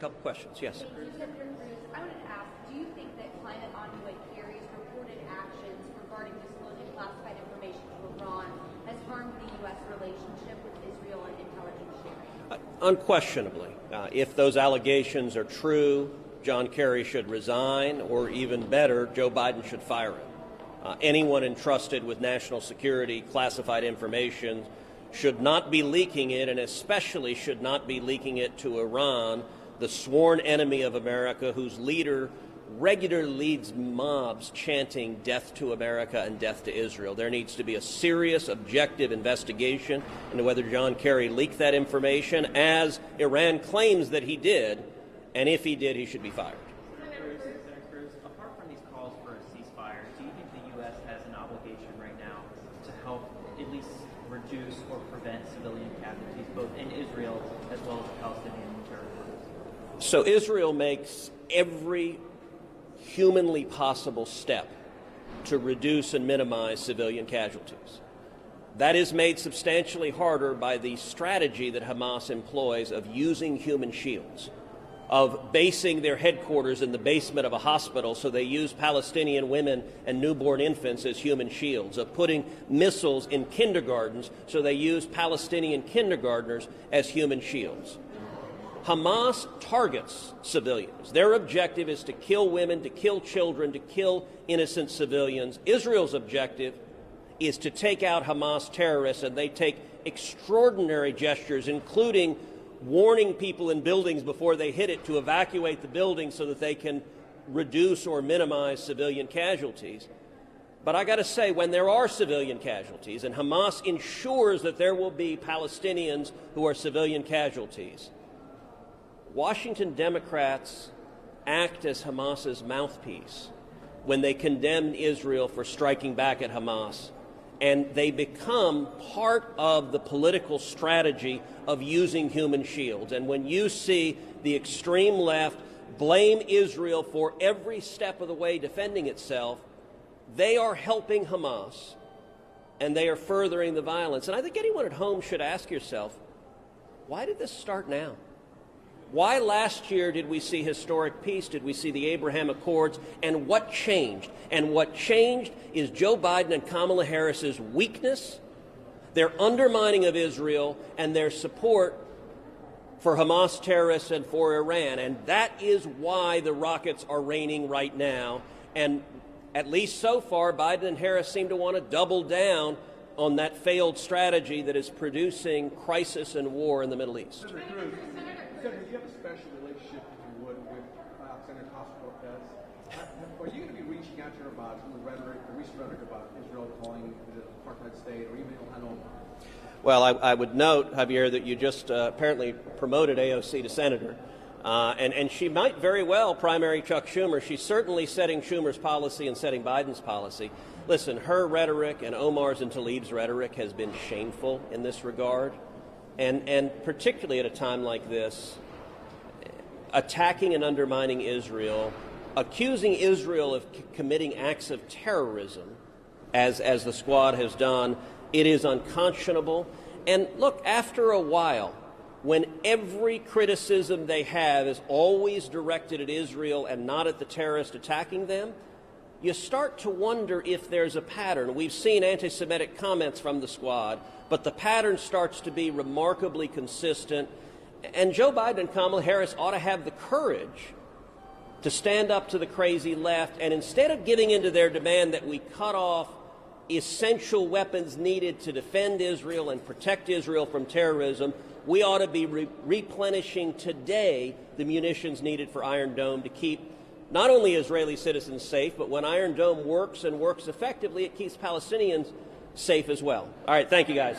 Couple questions, yes. Senator Cruz, I wanted to ask, do you think that climate envoy Kerry's reported actions regarding disclosing classified information to Iran has harmed the U.S. relationship with Israel and intelligence sharing? Unquestionably. If those allegations are true, John Kerry should resign, or even better, Joe Biden should fire him. Anyone entrusted with national security classified information should not be leaking it, and especially should not be leaking it to Iran, the sworn enemy of America, whose leader regularly leads mobs chanting death to America and death to Israel. There needs to be a serious, objective investigation into whether John Kerry leaked that information, as Iran claims that he did, and if he did, he should be fired. Senator Cruz, apart from these calls for a ceasefire, do you think the U.S. has an obligation right now to help at least reduce or prevent civilian casualties, both in Israel as well as the Palestinian territories? So Israel makes every humanly possible step to reduce and minimize civilian casualties. That is made substantially harder by the strategy that Hamas employs of using human shields, of basing their headquarters in the basement of a hospital so they use Palestinian women and newborn infants as human shields, of putting missiles in kindergartens so they use Palestinian kindergartners as human shields. Hamas targets civilians. Their objective is to kill women, to kill children, to kill innocent civilians. Israel's objective is to take out Hamas terrorists, and they take extraordinary gestures, including warning people in buildings before they hit it to evacuate the building so that they can reduce or minimize civilian casualties. But I got to say, when there are civilian casualties, and Hamas ensures that there will be Palestinians who are civilian casualties, Washington Democrats act as Hamas's mouthpiece when they condemn Israel for striking back at Hamas, and they become part of the political strategy of using human shields. And when you see the extreme left blame Israel for every step of the way defending itself, they are helping Hamas, and they are furthering the violence. And I think anyone at home should ask yourself, why did this start now? Why last year did we see historic peace? Did we see the Abraham Accords? And what changed? And what changed is Joe Biden and Kamala Harris's weakness, their undermining of Israel, and their support for Hamas terrorists and for Iran. And that is why the rockets are raining right now. And at least so far, Biden and Harris seem to want to double down on that failed strategy that is producing crisis and war in the Middle East. Senator, do you have a special relationship, if you would, with Senator Cortez? Are you going to be reaching out to her about some of the rhetoric, the recent rhetoric about Israel calling it an apartheid state, or even Hanoma? Well, I would note, Javier, that you just apparently promoted AOC to senator. And she might very well primary Chuck Schumer. She's certainly setting Schumer's policy and setting Biden's policy. Listen, her rhetoric and Omar's and Tlaib's rhetoric has been shameful in this regard. And particularly at a time like this, attacking and undermining Israel, accusing Israel of committing acts of terrorism, as the Squad has done, it is unconscionable. And look, after a while, when every criticism they have is always directed at Israel and not at the terrorist attacking them, you start to wonder if there's a pattern. We've seen anti-Semitic comments from the Squad, but the pattern starts to be remarkably consistent. And Joe Biden and Kamala Harris ought to have the courage to stand up to the crazy left, and instead of giving in to their demand that we cut off essential weapons needed to defend Israel and protect Israel from terrorism, we ought to be replenishing today the munitions needed for Iron Dome to keep not only Israeli citizens safe, but when Iron Dome works and works effectively, it keeps Palestinians safe as well. All right, thank you, guys.